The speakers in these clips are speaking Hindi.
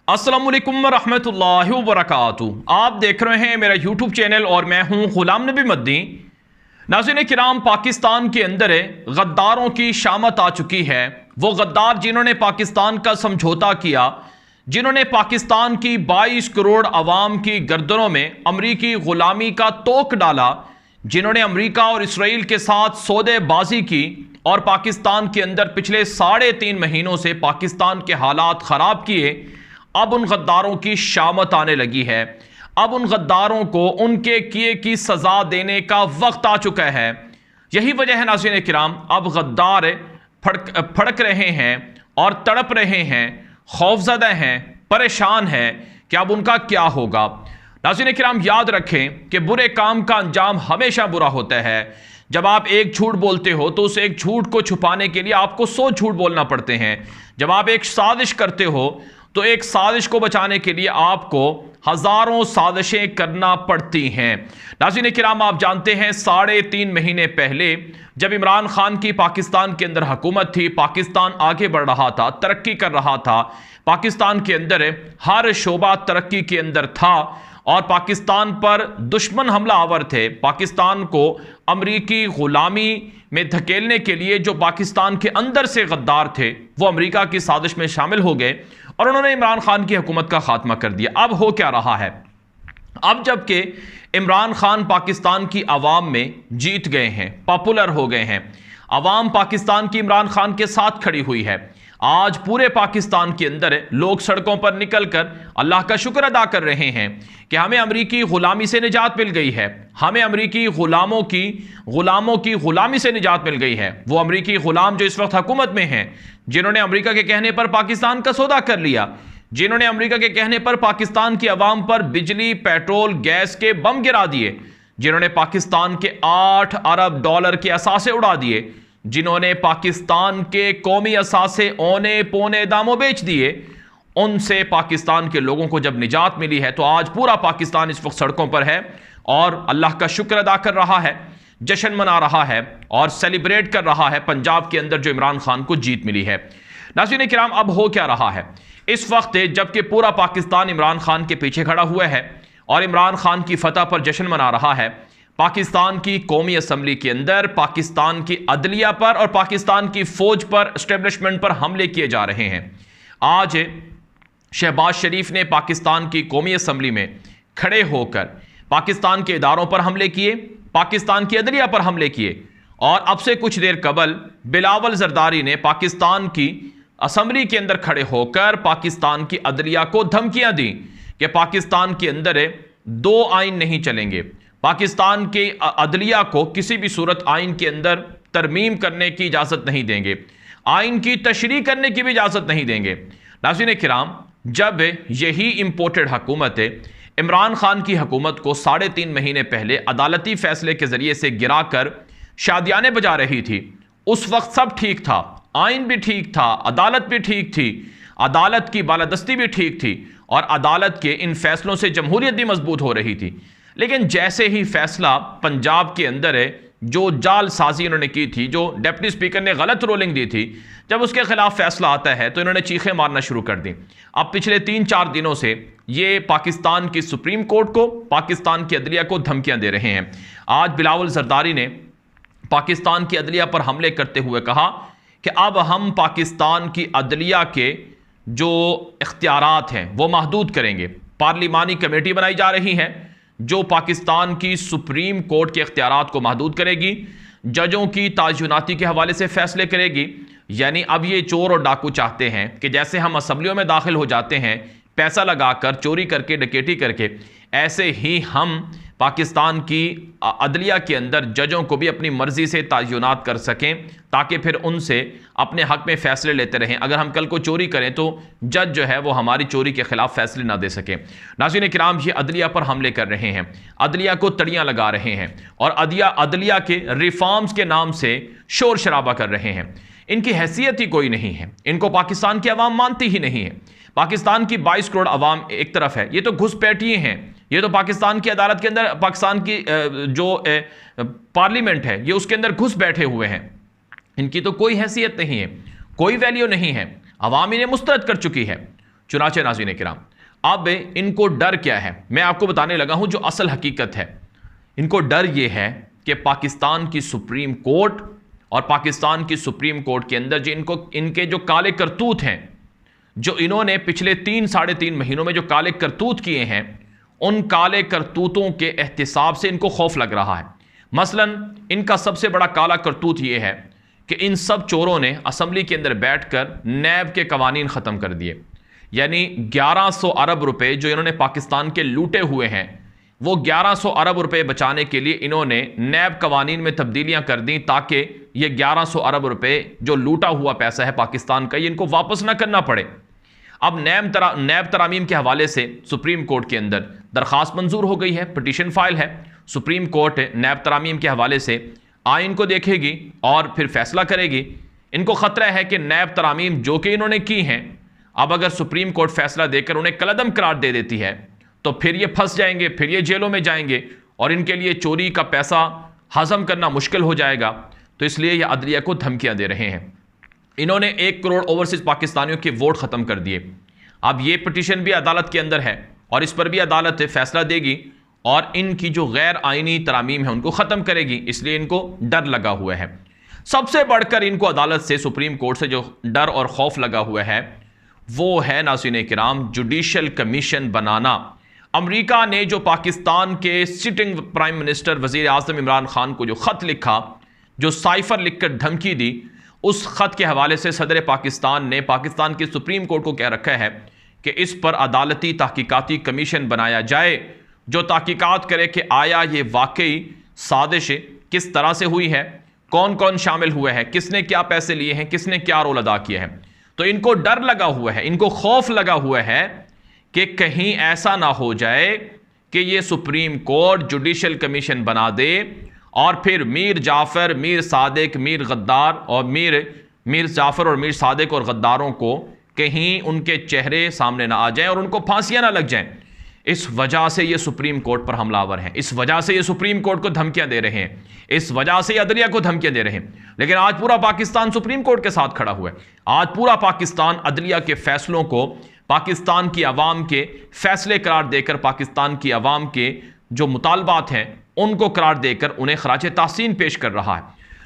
अस्सलामुअलैकुम रहमतुल्लाहि व बरकातुहू। आप देख रहे हैं मेरा यूट्यूब चैनल और मैं हूं गुलाम नबी मद्दी। नाज़रीन किराम, पाकिस्तान के अंदर गद्दारों की शामत आ चुकी है। वो गद्दार जिन्होंने पाकिस्तान का समझौता किया, जिन्होंने पाकिस्तान की 22 करोड़ अवाम की गर्दनों में अमरीकी गुलामी का तोक डाला, जिन्होंने अमरीका और इसराइल के साथ सौदेबाजी की और पाकिस्तान के अंदर पिछले 3.5 महीनों से पाकिस्तान के हालात ख़राब किए, अब उन गद्दारों की शामत आने लगी है। अब उन गद्दारों को उनके किए की सजा देने का वक्त आ चुका है। यही वजह है नाज़रीन किराम, अब गद्दार फड़क रहे हैं और तड़प रहे हैं, खौफजदा हैं, परेशान हैं कि अब उनका क्या होगा। नाज़रीन किराम, याद रखें कि बुरे काम का अंजाम हमेशा बुरा होता है। जब आप एक झूठ बोलते हो तो उस एक झूठ को छुपाने के लिए आपको 100 झूठ बोलना पड़ते हैं। जब आप एक साजिश करते हो तो एक साजिश को बचाने के लिए आपको हजारों साजिशें करना पड़ती हैं। नाज़रीन किराम, आप जानते हैं 3.5 महीने पहले जब इमरान खान की पाकिस्तान के अंदर हुकूमत थी, पाकिस्तान आगे बढ़ रहा था, तरक्की कर रहा था, पाकिस्तान के अंदर हर शोबा तरक्की के अंदर था और पाकिस्तान पर दुश्मन हमला आवर थे। पाकिस्तान को अमरीकी गुलामी में धकेलने के लिए जो पाकिस्तान के अंदर से गद्दार थे वो अमरीका की साजिश में शामिल हो गए और उन्होंने इमरान खान की हुकूमत का खात्मा कर दिया। अब हो क्या रहा है? अब जबकि इमरान खान पाकिस्तान की आवाम में जीत गए हैं, पॉपुलर हो गए हैं, आवाम पाकिस्तान की इमरान खान के साथ खड़ी हुई है। आज पूरे पाकिस्तान के अंदर लोग सड़कों पर निकलकर अल्लाह का शुक्र अदा कर रहे हैं कि हमें अमरीकी गुलामी से निजात मिल गई है, हमें अमरीकी गुलामों की गुलामी से निजात मिल गई है। वो अमरीकी गुलाम जो इस वक्त हुकूमत में हैं, जिन्होंने अमरीका के कहने पर पाकिस्तान का सौदा कर लिया, जिन्होंने अमरीका के कहने पर पाकिस्तान की आवाम पर बिजली, पेट्रोल, गैस के बम गिरा दिए, जिन्होंने पाकिस्तान के 8 अरब डॉलर के असासे उड़ा दिए, जिन्होंने पाकिस्तान के कौमी असासे औने पौने दामों बेच दिए, उनसे पाकिस्तान के लोगों को जब निजात मिली है तो आज पूरा पाकिस्तान इस वक्त सड़कों पर है और अल्लाह का शुक्र अदा कर रहा है, जश्न मना रहा है और सेलिब्रेट कर रहा है पंजाब के अंदर जो इमरान खान को जीत मिली है। नाज़रीन किराम, अब हो क्या रहा है इस वक्त जबकि पूरा पाकिस्तान इमरान खान के पीछे खड़ा हुआ है और इमरान खान की फतह पर जश्न मना रहा है, पाकिस्तान की कौमी असम्बली के अंदर पाकिस्तान की अदलिया पर और पाकिस्तान की फौज पर, एस्टेब्लिशमेंट पर हमले किए जा रहे हैं। आज शहबाज शरीफ ने पाकिस्तान की कौमी असम्बली में खड़े होकर पाकिस्तान के इदारों पर हमले किए, पाकिस्तान की अदलिया पर हमले किए और अब से कुछ देर कबल बिलावल जरदारी ने पाकिस्तान की असम्बली के अंदर खड़े होकर पाकिस्तान की अदलिया को धमकियां दी कि पाकिस्तान के अंदर 2 आइन नहीं चलेंगे, पाकिस्तान के अदलिया को किसी भी सूरत आइन के अंदर तरमीम करने की इजाज़त नहीं देंगे, आइन की तशरीह करने की भी इजाज़त नहीं देंगे। नाज़रीन किराम, जब यही इम्पोर्टेड हुकूमत इमरान खान की हुकूमत को 3.5 महीने पहले अदालती फैसले के ज़रिए से गिराकर शादियाने बजा रही थी, उस वक्त सब ठीक था, आइन भी ठीक था, अदालत भी ठीक थी, अदालत की बालादस्ती भी ठीक थी और अदालत के इन फैसलों से जमहूरियत भी मजबूत हो रही थी। लेकिन जैसे ही फैसला पंजाब के अंदर जो जालसाजी इन्होंने की थी, जो डिप्टी स्पीकर ने गलत रोलिंग दी थी, जब उसके खिलाफ फैसला आता है तो इन्होंने चीखें मारना शुरू कर दी। अब पिछले 3-4 दिनों से ये पाकिस्तान की सुप्रीम कोर्ट को, पाकिस्तान की अदलिया को धमकियां दे रहे हैं। आज बिलावल जरदारी ने पाकिस्तान की अदलिया पर हमले करते हुए कहा कि अब हम पाकिस्तान की अदलिया के जो इख्तियारात हैं वो महदूद करेंगे। पार्लिमानी कमेटी बनाई जा रही है जो पाकिस्तान की सुप्रीम कोर्ट के इख्तियारात को महदूद करेगी, जजों की तायुनाती के हवाले से फैसले करेगी। यानी अब ये चोर और डाकू चाहते हैं कि जैसे हम असम्बलियों में दाखिल हो जाते हैं पैसा लगाकर, चोरी करके, डकैती करके, ऐसे ही हम पाकिस्तान की अदलिया के अंदर जजों को भी अपनी मर्जी से तायुनात कर सकें ताकि फिर उनसे अपने हक में फैसले लेते रहें। अगर हम कल को चोरी करें तो जज जो है वो हमारी चोरी के खिलाफ फैसले ना दे सके। नाज़रीन किराम, ये अदलिया पर हमले कर रहे हैं, अदलिया को तड़ियाँ लगा रहे हैं और अदलिया के रिफॉर्म्स के नाम से शोर शराबा कर रहे हैं। इनकी हैसियत ही कोई नहीं है, इनको पाकिस्तान की आवाम मानती ही नहीं है। पाकिस्तान की 22 करोड़ आवाम एक तरफ है, ये तो घुसपैठिए हैं, ये तो पाकिस्तान की अदालत के अंदर, पाकिस्तान की जो पार्लियामेंट है ये उसके अंदर घुस बैठे हुए हैं। इनकी तो कोई हैसियत नहीं है, कोई वैल्यू नहीं है, अवाम इन्हें मुस्तरद कर चुकी है। चुनाचे नाज़रीन किराम, अब इनको डर क्या है, मैं आपको बताने लगा हूं जो असल हकीकत है। इनको डर यह है कि पाकिस्तान की सुप्रीम कोर्ट और पाकिस्तान की सुप्रीम कोर्ट के अंदर जो इनके जो काले करतूत हैं, जो इन्होंने पिछले 3-3.5 महीनों में जो काले करतूत किए हैं, उन काले करतूतों के एहतिसाब से इनको खौफ लग रहा है। मसलन इनका सबसे बड़ा काला करतूत यह है कि इन सब चोरों ने असम्बली के अंदर बैठकर नैब के कवानीन ख़त्म कर दिए। यानी 1100 अरब रुपए जो इन्होंने पाकिस्तान के लूटे हुए हैं, वो 1100 अरब रुपए बचाने के लिए इन्होंने नैब कवानीन में तब्दीलियां कर दी, ताकि ये 1100 अरब रुपए जो लूटा हुआ पैसा है पाकिस्तान का, ये इनको वापस ना करना पड़े। अब नैब तरामीम के हवाले से सुप्रीम कोर्ट के अंदर दरख्वास्त मंजूर हो गई है, पिटीशन फाइल है। सुप्रीम कोर्ट नैब तरामीम के हवाले से आइन को देखेगी और फिर फैसला करेगी। इनको खतरा है कि नैब तरामीम जो कि इन्होंने की हैं, अब अगर सुप्रीम कोर्ट फैसला देकर उन्हें कलअदम करार दे देती है तो फिर ये फंस जाएंगे, फिर ये जेलों में जाएंगे और इनके लिए चोरी का पैसा हजम करना मुश्किल हो जाएगा। तो इसलिए ये अदलिया को धमकियां दे रहे हैं। इन्होंने 1 करोड़ ओवरसीज पाकिस्तानियों के वोट खत्म कर दिए। अब ये पिटीशन भी अदालत के अंदर है और इस पर भी अदालत फैसला देगी और इनकी जो गैर आइनी तरामीम है उनको ख़त्म करेगी। इसलिए इनको डर लगा हुआ है। सबसे बढ़कर इनको अदालत से, सुप्रीम कोर्ट से जो डर और खौफ लगा हुआ है वो है नाज़रीन किराम जुडिशल कमीशन बनाना। अमेरिका ने जो पाकिस्तान के सिटिंग प्राइम मिनिस्टर वज़ीर आज़म इमरान खान को जो ख़त लिखा, जो साइफर लिखकर धमकी दी, उस ख़त के हवाले से सदर पाकिस्तान ने पाकिस्तान की सुप्रीम कोर्ट को कह रखा है कि इस पर अदालती तहकीकाती कमीशन बनाया जाए जो तहकीकात करे कि आया ये वाकई साजिश किस तरह से हुई है, कौन कौन शामिल हुआ है, किसने क्या पैसे लिए हैं, किसने क्या रोल अदा किया है। तो इनको डर लगा हुआ है, इनको खौफ लगा हुआ है कि कहीं ऐसा ना हो जाए कि ये सुप्रीम कोर्ट जुडिशल कमीशन बना दे और फिर मीर जाफ़र, मीर सादिक, मीर गद्दार और मीर जाफ़र और मीर सादिक और गद्दारों को कहीं उनके चेहरे सामने ना आ जाएं और उनको फांसियां ना लग जाएं। इस वजह से ये सुप्रीम कोर्ट पर हमलावर हैं, इस वजह से ये सुप्रीम कोर्ट को धमकियां दे रहे हैं, इस वजह से ये अदलिया को धमकियां दे रहे हैं। लेकिन आज पूरा पाकिस्तान सुप्रीम कोर्ट के साथ खड़ा हुआ है। आज पूरा पाकिस्तान अदलिया के फैसलों को पाकिस्तान की आवाम के फैसले करार देकर, पाकिस्तान की आवाम के जो मुतालबात हैं उनको करार देकर उन्हें खराज तहसीन पेश कर रहा है।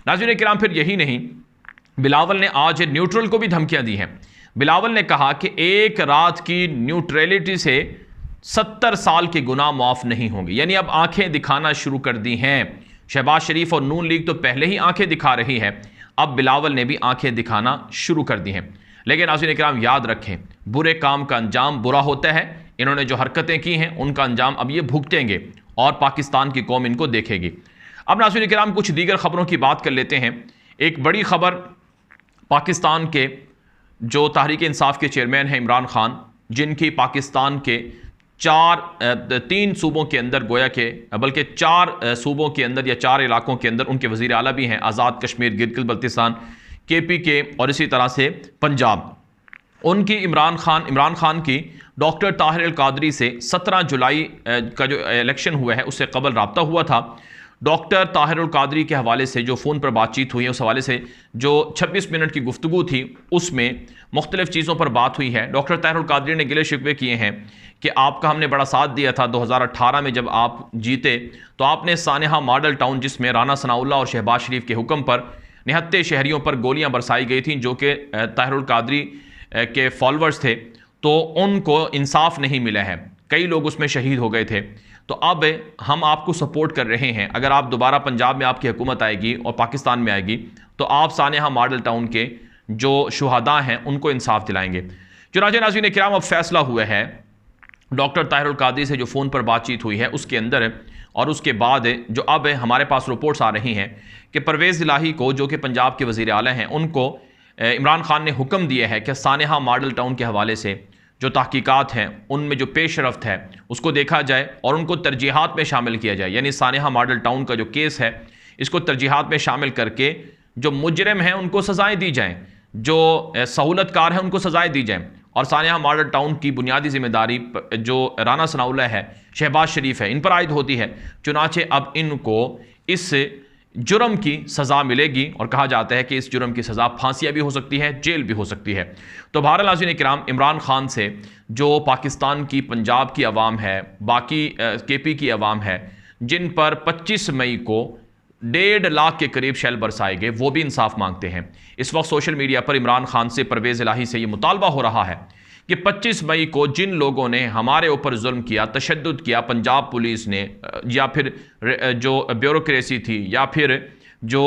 नाज़रीन किराम, फिर यही नहीं, बिलावल ने आज न्यूट्रल को भी धमकियां दी हैं। बिलावल ने कहा कि एक रात की न्यूट्रलिटी से 70 साल के गुनाह माफ नहीं होंगे। यानी अब आंखें दिखाना शुरू कर दी हैं। शहबाज शरीफ और नून लीग तो पहले ही आंखें दिखा रही है, अब बिलावल ने भी आंखें दिखाना शुरू कर दी हैं। लेकिन नाज़रीन किराम याद रखें, बुरे काम का अंजाम बुरा होता है। इन्होंने जो हरकतें की हैं उनका अंजाम अब ये भुगतेंगे और पाकिस्तान की कौम इनको देखेगी। अब नाज़रीन किराम कुछ दीगर खबरों की बात कर लेते हैं। एक बड़ी खबर, पाकिस्तान के जो तहरीक इंसाफ के चेयरमैन हैं इमरान खान, जिनकी पाकिस्तान के 3 सूबों के अंदर, गोया के बल्कि 4 सूबों के अंदर या 4 इलाकों के अंदर उनके वज़ीर आला भी हैं, आज़ाद कश्मीर, गिलगित बल्तिस्तान, KPK और इसी तरह से पंजाब। उनकी इमरान खान की डॉक्टर ताहिर अल कादरी से 17 जुलाई का जो इलेक्शन हुआ है उससे कबल रब्ता हुआ था। डॉक्टर ताहिर अल कादरी के हवाले से जो फ़ोन पर बातचीत हुई है, उस हवाले से जो 26 मिनट की गुफ्तगू थी उसमें मुख्तलिफ़ चीज़ों पर बात हुई है। डॉक्टर ताहिर अल कादरी ने गिले शिकवे किए हैं कि आपका हमने बड़ा साथ दिया था 2018 में जब आप जीते, तो आपने सानेहा मॉडल टाउन, जिसमें राना सनाउल्लाह और शहबाज शरीफ के हुक्म पर निहत्ते शहरियों पर गोलियां बरसाई गई थी जो कि ताहिर अल कादरी के फॉलोअर्स थे, तो उनको इंसाफ नहीं मिला है, कई लोग उसमें शहीद हो गए थे। तो अब हम आपको सपोर्ट कर रहे हैं, अगर आप दोबारा पंजाब में आपकी हुकूमत आएगी और पाकिस्तान में आएगी तो आप सानेहा मॉडल टाउन के जो शुहदा हैं उनको इंसाफ दिलाएंगे। चुनांचे नाज़रीन किराम, अब फैसला हुआ है डॉक्टर ताहिर अल कादरी से जो फ़ोन पर बातचीत हुई है उसके अंदर, और उसके बाद जो अब हमारे पास रिपोर्ट्स आ रही हैं कि परवेज़ इलाही को, जो कि पंजाब के वज़ीर आला हैं, उनको इमरान खान ने हुक्म दिया है कि सानेहा मॉडल टाउन के हवाले से जो तहकीकात हैं उनमें जो पेशरफ्त है उसको देखा जाए और उनको तरजीहात में शामिल किया जाए। यानी सानेहा मॉडल टाउन का जो केस है इसको तरजीहात में शामिल करके जो मुजरिम हैं उनको सज़ाएँ दी जाएँ, जो सहूलतकार हैं उनको सज़ाएँ दी जाएँ। और सानेहा मॉडल टाउन की बुनियादी जिम्मेदारी जो राना सनाउल्लाह है, शहबाज शरीफ है, इन पर आयद होती है। चुनाचे अब इनको इस जुर्म की सज़ा मिलेगी और कहा जाता है कि इस जुर्म की सज़ा फांसियाँ भी हो सकती है, जेल भी हो सकती है। तो बहरहाल नाज़रीन किराम, इमरान खान से जो पाकिस्तान की, पंजाब की अवाम है, बाकी KP की अवाम है, जिन पर 25 मई को 1.5 लाख के करीब शैल बरसाए गए, वो भी इंसाफ मांगते हैं। इस वक्त सोशल मीडिया पर इमरान खान से, परवेज़ इलाही से ये मुतालबा हो रहा है कि 25 मई को जिन लोगों ने हमारे ऊपर जुल्म किया, तशद्दुद किया, पंजाब पुलिस ने या फिर जो ब्यूरोक्रेसी थी या फिर जो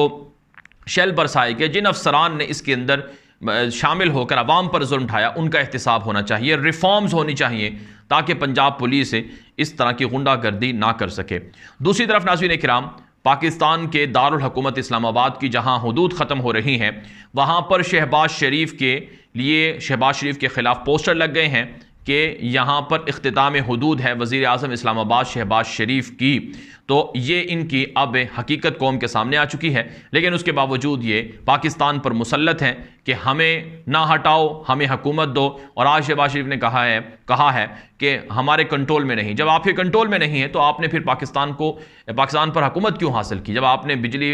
शैल बरसाए गए, जिन अफसरान ने इसके अंदर शामिल होकर अवाम पर जुल्म उठाया, उनका एहतिसाब होना चाहिए, रिफॉर्म्स होनी चाहिए ताकि पंजाब पुलिस इस तरह की गुंडागर्दी ना कर सके। दूसरी तरफ नाज़रीन किराम, पाकिस्तान के दारुल हुकूमत इस्लामाबाद की जहां हुदूद ख़त्म हो रही हैं, वहां पर शहबाज शरीफ के लिए, शहबाज शरीफ के ख़िलाफ़ पोस्टर लग गए हैं कि यहाँ पर इख्तिताम हुदूद है वज़ीर आज़म इस्लामाबाद शहबाज शरीफ की। तो ये इनकी अब हकीकत कौम के सामने आ चुकी है, लेकिन उसके बावजूद ये पाकिस्तान पर मुसल्लत हैं कि हमें ना हटाओ, हमें हुकूमत दो। और आज शहबाज शरीफ ने कहा है कि हमारे कंट्रोल में नहीं। जब आपके कंट्रोल में नहीं है तो आपने फिर पाकिस्तान पर हुकूमत क्यों हासिल की? जब आपने बिजली,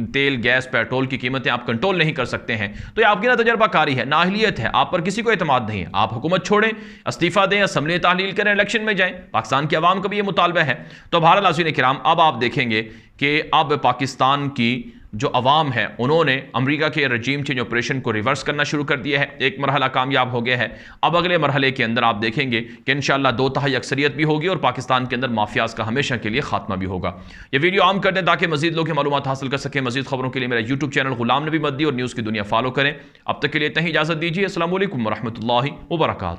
तेल, गैस, पेट्रोल की कीमतें आप कंट्रोल नहीं कर सकते हैं, तो ये आपकी ना तजर्बाकारी है, नाअहलियत है, आप पर किसी को एतमाद नहीं है। आप हुकूमत छोड़ें, इस्तीफा दें, असम्बली तहलील करें, इलेक्शन में जाएं। पाकिस्तान की आवाम का भी ये मुतालबा है। तो बहरहाल नाज़रीन किराम, अब आप देखेंगे कि अब पाकिस्तान की जो अवाम है, उन्होंने अमेरिका के रजीम चेंज ऑपरेशन को रिवर्स करना शुरू कर दिया है। एक मरहला कामयाब हो गया है। अब अगले मरहले के अंदर आप देखेंगे कि इंशाअल्लाह 2/3 अक्सरियत भी होगी और पाकिस्तान के अंदर माफियाज का हमेशा के लिए खात्मा भी होगा। ये वीडियो आम कर दें ताकि मजीद लोग मालूमात हासिल कर सकें। मजीद खबरों के लिए मेरा यूट्यूब चैनल गुलाम नबी मद्दी और न्यूज़ की दुनिया फॉलो करें। अब तक के लिए इतना ही इजाज़त दीजिए। अस्सलाम वालेकुम व रहमतुल्लाहि व बरकातुहू।